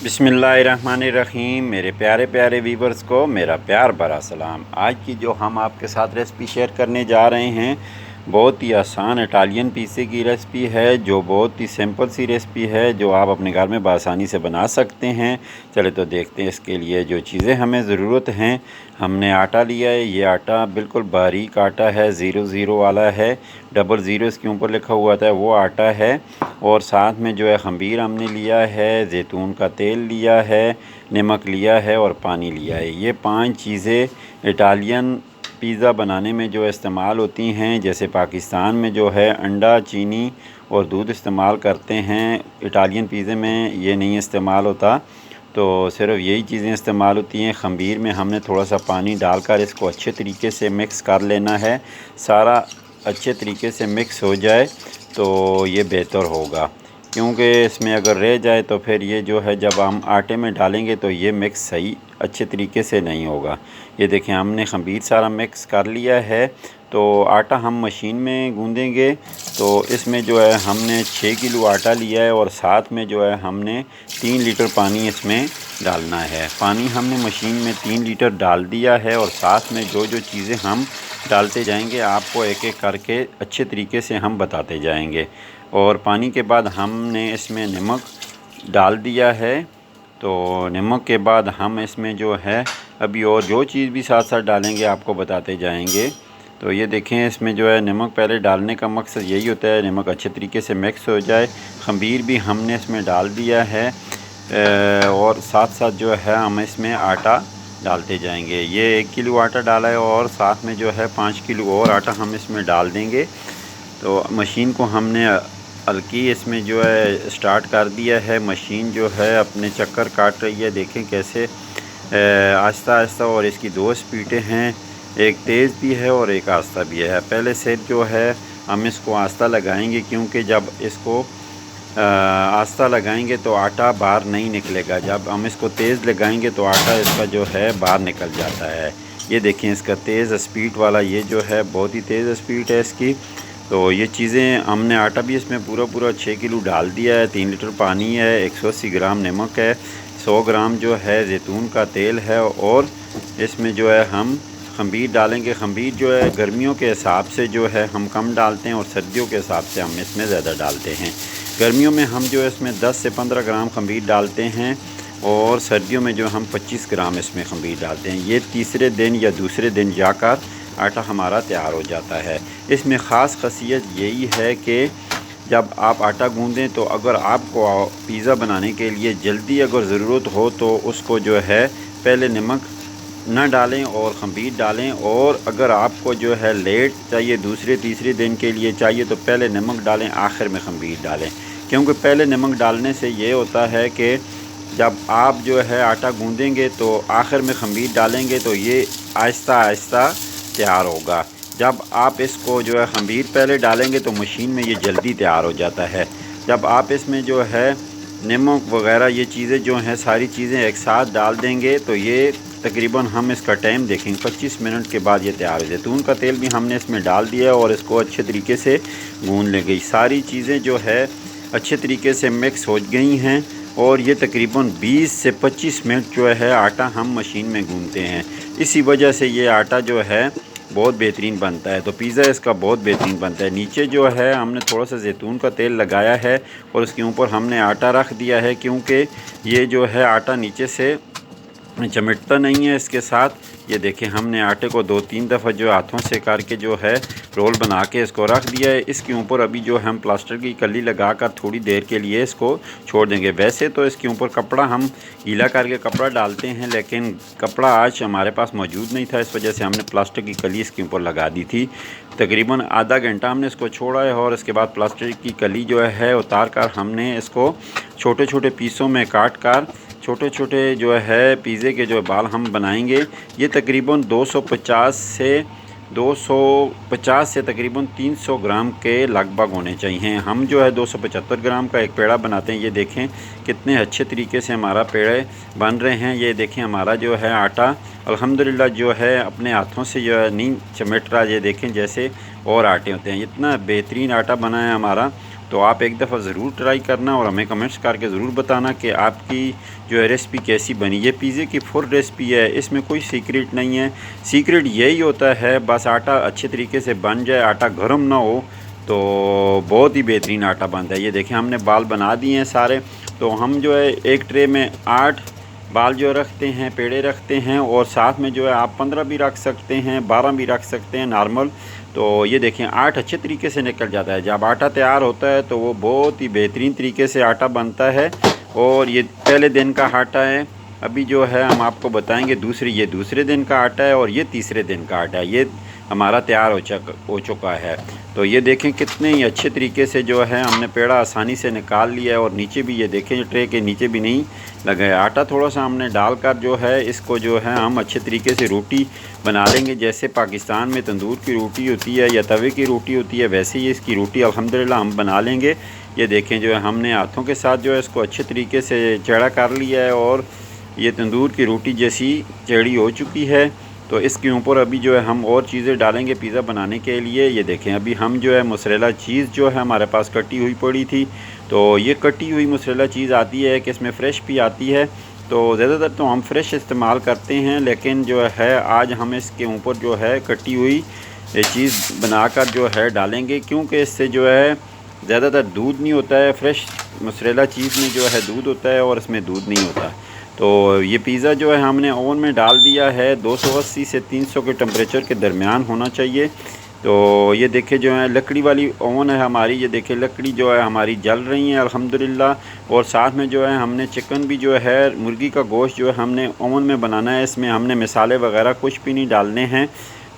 बिस्मिल्लाहिर्रहमानिर्रहीम। मेरे प्यारे प्यारे वीवर्स को मेरा प्यार भरा सलाम। आज की जो हम आपके साथ रेसिपी शेयर करने जा रहे हैं, बहुत ही आसान इटालियन पिज़्ज़े की रेसिपी है, जो बहुत ही सिंपल सी रेसिपी है, जो आप अपने घर में बआसानी से बना सकते हैं। चले तो देखते हैं इसके लिए जो चीज़ें हमें ज़रूरत हैं। हमने आटा लिया है, ये आटा बिल्कुल बारीक आटा है, 00 वाला है, 00 इसके ऊपर लिखा हुआ था, वो आटा है। और साथ में जो है खमीर हमने लिया है, ज़ैतून का तेल लिया है, नमक लिया है और पानी लिया है। ये 5 चीज़ें इटालियन पिज़्ज़ा बनाने में जो इस्तेमाल होती हैं। जैसे पाकिस्तान में जो है अंडा, चीनी और दूध इस्तेमाल करते हैं, इटालियन पिज़्ज़े में ये नहीं इस्तेमाल होता, तो सिर्फ यही चीज़ें इस्तेमाल होती हैं। खमीर में हमने थोड़ा सा पानी डालकर इसको अच्छे तरीके से मिक्स कर लेना है। सारा अच्छे तरीके से मिक्स हो जाए तो ये बेहतर होगा, क्योंकि इसमें अगर रह जाए तो फिर ये जो है जब हम आटे में डालेंगे तो ये मिक्स सही अच्छे तरीके से नहीं होगा। ये देखें, हमने खमीर सारा मिक्स कर लिया है। तो आटा हम मशीन में गूँदेंगे, तो इसमें जो है हमने 6 किलो आटा लिया है और साथ में जो है हमने 3 लीटर पानी इसमें डालना है। पानी हमने मशीन में 3 लीटर डाल दिया है और साथ में जो जो चीज़ें हम डालते जाएंगे आपको एक एक करके अच्छे तरीके से हम बताते जाएंगे। और पानी के बाद हमने इसमें नमक डाल दिया है। तो नमक के बाद हम इसमें जो है अभी और जो चीज़ भी साथ साथ डालेंगे आपको बताते जाएंगे। तो ये देखें, इसमें जो है नमक पहले डालने का मकसद यही होता है, नमक अच्छे तरीके से मिक्स हो जाए। खमीर भी हमने इसमें डाल दिया है और साथ साथ जो है हम इसमें आटा डालते जाएंगे। ये 1 किलो आटा डाला है और साथ में जो है 5 किलो और आटा हम इसमें डाल देंगे। तो मशीन को हमने हल्की इसमें जो है स्टार्ट कर दिया है। मशीन जो है अपने चक्कर काट रही है, देखें कैसे आहिस्ता आहिस्ता। और इसकी 2 स्पीडें हैं, एक तेज़ भी है और एक आहिस्ता भी है। पहले से जो है हम इसको आहिस्ता लगाएंगे, क्योंकि जब इसको आहिस्ता लगाएंगे तो आटा बाहर नहीं निकलेगा। जब हम इसको तेज़ लगाएंगे तो आटा इसका जो है बाहर निकल जाता है। ये देखें, इसका तेज़ स्पीड वाला ये जो है बहुत ही तेज़ स्पीड है इसकी। तो ये चीज़ें हमने आटा भी इसमें पूरा 6 किलो डाल दिया है। 3 लीटर पानी है, 180 ग्राम नमक है, 100 ग्राम जो है ज़ैतून का तेल है और इसमें जो है हम खमीर डालेंगे। खमीर जो है गर्मियों के हिसाब से जो है हम कम डालते हैं और सर्दियों के हिसाब से हम इसमें ज़्यादा डालते हैं। गर्मियों में हम जो है इसमें 10 से 15 ग्राम खमीर डालते हैं और सर्दियों में जो हम 25 ग्राम इसमें खमीर डालते हैं। ये तीसरे दिन या दूसरे दिन जाकर आटा हमारा तैयार हो जाता है। इसमें ख़ास ख़ासियत यही है कि जब आप आटा गूँदें तो अगर आपको पिज़्ज़ा बनाने के लिए जल्दी अगर ज़रूरत हो तो उसको जो है पहले नमक ना डालें और खमीर डालें। और अगर आपको जो है लेट चाहिए, दूसरे तीसरे दिन के लिए चाहिए, तो पहले नमक डालें, आखिर में खमीर डालें। क्योंकि पहले नमक डालने से ये होता है कि जब आप जो है आटा गूँदेंगे तो आखिर में खमीर डालेंगे तो ये आहिस्ता आहिस्ता तैयार होगा। जब आप इसको जो है खमीर पहले डालेंगे तो मशीन में ये जल्दी तैयार हो जाता है। जब आप इसमें जो है नमक वगैरह ये चीज़ें जो हैं सारी चीज़ें एक साथ डाल देंगे तो ये तकरीबन हम इसका टाइम देखेंगे 25 मिनट के बाद ये तैयार हो। जैतून का तेल भी हमने इसमें डाल दिया और इसको अच्छे तरीके से गूँध लेंगे। सारी चीज़ें जो है अच्छे तरीके से मिक्स हो गई हैं और ये तकरीबन 20 से 25 मिनट जो है आटा हम मशीन में गूँधते हैं। इसी वजह से ये आटा जो है बहुत बेहतरीन बनता है। तो पिज़्ज़ा इसका बहुत बेहतरीन बनता है। नीचे जो है हमने थोड़ा सा ज़ैतून का तेल लगाया है और उसके ऊपर हमने आटा रख दिया है, क्योंकि ये जो है आटा नीचे से चिमटता नहीं है इसके साथ। ये देखें, हमने आटे को 2-3 दफ़ा जो हाथों से करके जो है रोल बना के इसको रख दिया है। इसके ऊपर अभी जो हम प्लास्टर की कली लगाकर थोड़ी देर के लिए इसको छोड़ देंगे। वैसे तो इसके ऊपर कपड़ा हम गीला करके कपड़ा डालते हैं, लेकिन कपड़ा आज हमारे पास मौजूद नहीं था, इस वजह से हमने प्लास्टर की कली इसके ऊपर लगा दी थी। तकरीबन आधा घंटा हमने इसको छोड़ा है और इसके बाद प्लास्टर की कली जो है उतार कर हमने इसको छोटे छोटे पीसों में काट कर छोटे छोटे जो है पिज़्ज़े के जो बाल हम बनाएंगे। ये तकरीबन 250 से तकरीबन 300 ग्राम के लगभग होने चाहिए। हम जो है 275 ग्राम का एक पेड़ा बनाते हैं। ये देखें कितने अच्छे तरीके से हमारा पेड़े बन रहे हैं। ये देखें हमारा जो है आटा अल्हम्दुलिल्लाह जो है अपने हाथों से जो है नहीं चिमट रहा। ये देखें जैसे और आटे होते हैं, इतना बेहतरीन आटा बना है हमारा। तो आप एक दफ़ा ज़रूर ट्राई करना और हमें कमेंट्स करके ज़रूर बताना कि आपकी जो है रेसिपी कैसी बनी। ये पिज़्ज़े की फुल रेसिपी है, इसमें कोई सीक्रेट नहीं है। सीक्रेट यही होता है बस आटा अच्छे तरीके से बन जाए, आटा गर्म ना हो तो बहुत ही बेहतरीन आटा बनता है। ये देखें हमने बाल बना दिए हैं सारे। तो हम जो है एक ट्रे में 8 बाल जो रखते हैं, पेड़े रखते हैं, और साथ में जो है आप 15 भी रख सकते हैं, 12 भी रख सकते हैं नॉर्मल। तो ये देखें 8 अच्छे तरीके से निकल जाता है। जब आटा तैयार होता है तो वो बहुत ही बेहतरीन तरीके से आटा बनता है। और ये पहले दिन का आटा है। अभी जो है हम आपको बताएंगे ये दूसरे दिन का आटा है और ये तीसरे दिन का आटा है। ये हमारा तैयार हो चुका है। तो ये देखें कितने ही अच्छे तरीके से जो है हमने पेड़ा आसानी से निकाल लिया है। और नीचे भी ये देखें ट्रे के नीचे भी नहीं लगा है। आटा थोड़ा सा हमने डालकर जो है इसको जो है हम अच्छे तरीके से रोटी बना लेंगे। जैसे पाकिस्तान में तंदूर की रोटी होती है या तवे की रोटी होती है, वैसे ही इसकी रोटी अल्हम्दुलिल्लाह हम बना लेंगे। ये देखें जो है हमने हाथों के साथ जो है इसको अच्छे तरीके से चेड़ा कर लिया है और ये तंदूर की रोटी जैसी चेड़ी हो चुकी है। तो इसके ऊपर अभी जो है हम और चीज़ें डालेंगे पिज़्ज़ा बनाने के लिए। ये देखें अभी हम जो है मोज़रेला चीज़ जो है हमारे पास कटी हुई पड़ी थी। तो ये कटी हुई मोज़रेला चीज़ आती है कि इसमें फ़्रेश भी आती है। तो ज़्यादातर तो हम फ्रेश इस्तेमाल करते हैं, लेकिन जो है आज हम इसके ऊपर जो है कटी हुई चीज़ बनाकर जो है डालेंगे, क्योंकि इससे जो है ज़्यादातर दूध नहीं होता है। फ्रेश मोज़रेला चीज़ में जो है दूध होता है और इसमें दूध नहीं होता। तो ये पिज़्ज़ा जो है हमने ओवन में डाल दिया है। 280 से 300 के टेम्परेचर के दरमियान होना चाहिए। तो ये देखें जो है लकड़ी वाली ओवन है हमारी। ये देखें लकड़ी जो है हमारी जल रही है अल्हम्दुलिल्लाह। और साथ में जो है हमने चिकन भी जो है मुर्गी का गोश्त जो है हमने ओवन में बनाना है। इसमें हमने मसाले वगैरह कुछ भी नहीं डालने हैं।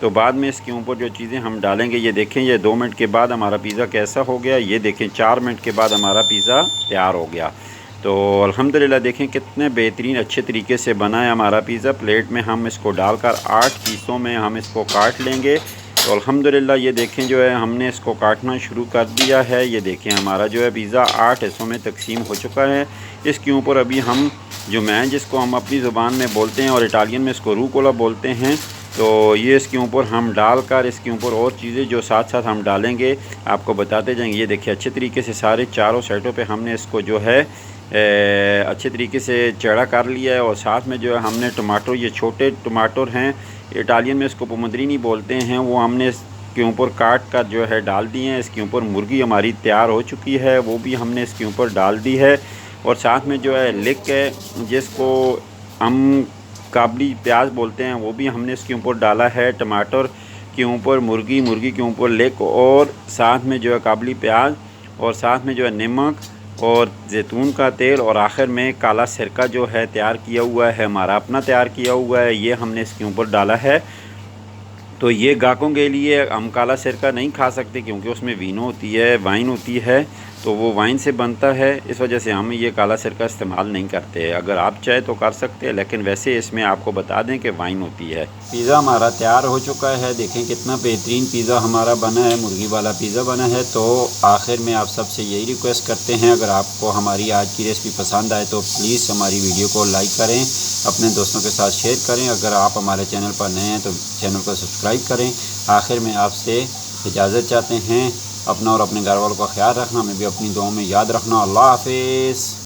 तो बाद में इसके ऊपर जो चीज़ें हम डालेंगे। ये देखें ये 2 मिनट के बाद हमारा पिज़्ज़ा कैसा हो गया। ये देखें 4 मिनट के बाद हमारा पिज़्ज़ा तैयार हो गया। तो अल्हम्दुलिल्लाह देखें कितने बेहतरीन अच्छे तरीके से बना है हमारा पिज़्ज़ा। प्लेट में हम इसको डालकर 8 पीसों में हम इसको काट लेंगे। तो अल्हम्दुलिल्लाह ये देखें जो है हमने इसको काटना शुरू कर दिया है। ये देखें हमारा जो है पिज़्ज़ा 8 हिस्सों में तकसीम हो चुका है। इसके ऊपर अभी हम जो मैं जिसको हम अपनी ज़ुबान में बोलते हैं और इटालियन में इसको रूकोला बोलते हैं, तो ये इसके ऊपर हम डालकर इसके ऊपर और चीज़ें जो साथ साथ हम डालेंगे आपको बताते जाएंगे। ये देखिए अच्छे तरीके से सारे चारों साइडों पे हमने इसको जो है अच्छे तरीके से चढ़ा कर लिया है। और साथ में जो है हमने टमाटर, ये छोटे टमाटर हैं, इटालियन में इसको पोमोद्रीनी बोलते हैं, वो हमने इसके ऊपर काट कर जो है डाल दिए हैं। इसके ऊपर मुर्गी हमारी तैयार हो चुकी है, वो भी हमने इसके ऊपर डाल दी है। और साथ में जो है लिक है जिसको हम काबली प्याज बोलते हैं, वो भी हमने इसके ऊपर डाला है। टमाटर के ऊपर मुर्गी, मुर्गी के ऊपर लिक, और साथ में जो है काबली प्याज, और साथ में जो है नमक और जैतून का तेल, और आखिर में काला सिरका जो है तैयार किया हुआ है, हमारा अपना तैयार किया हुआ है, ये हमने इसके ऊपर डाला है। तो ये गाहकों के लिए हम काला सिरका नहीं खा सकते क्योंकि उसमें वीनो होती है, वाइन होती है, तो वो वाइन से बनता है। इस वजह से हम ये काला सिरका इस्तेमाल नहीं करते। अगर आप चाहे तो कर सकते हैं, लेकिन वैसे इसमें आपको बता दें कि वाइन होती है। पिज़्ज़ा हमारा तैयार हो चुका है। देखें कितना बेहतरीन पिज़्ज़ा हमारा बना है, मुर्गी वाला पिज़्ज़ा बना है। तो आखिर में आप सबसे यही रिक्वेस्ट करते हैं, अगर आपको हमारी आज की रेसिपी पसंद आए तो प्लीज़ हमारी वीडियो को लाइक करें, अपने दोस्तों के साथ शेयर करें। अगर आप हमारे चैनल पर नए हैं तो चैनल को सब्सक्राइब करें। आखिर में आपसे इजाज़त चाहते हैं। अपना और अपने घर वालों का ख्याल रखना, हमें भी अपनी दुआओं में याद रखना। अल्लाह हाफिज़।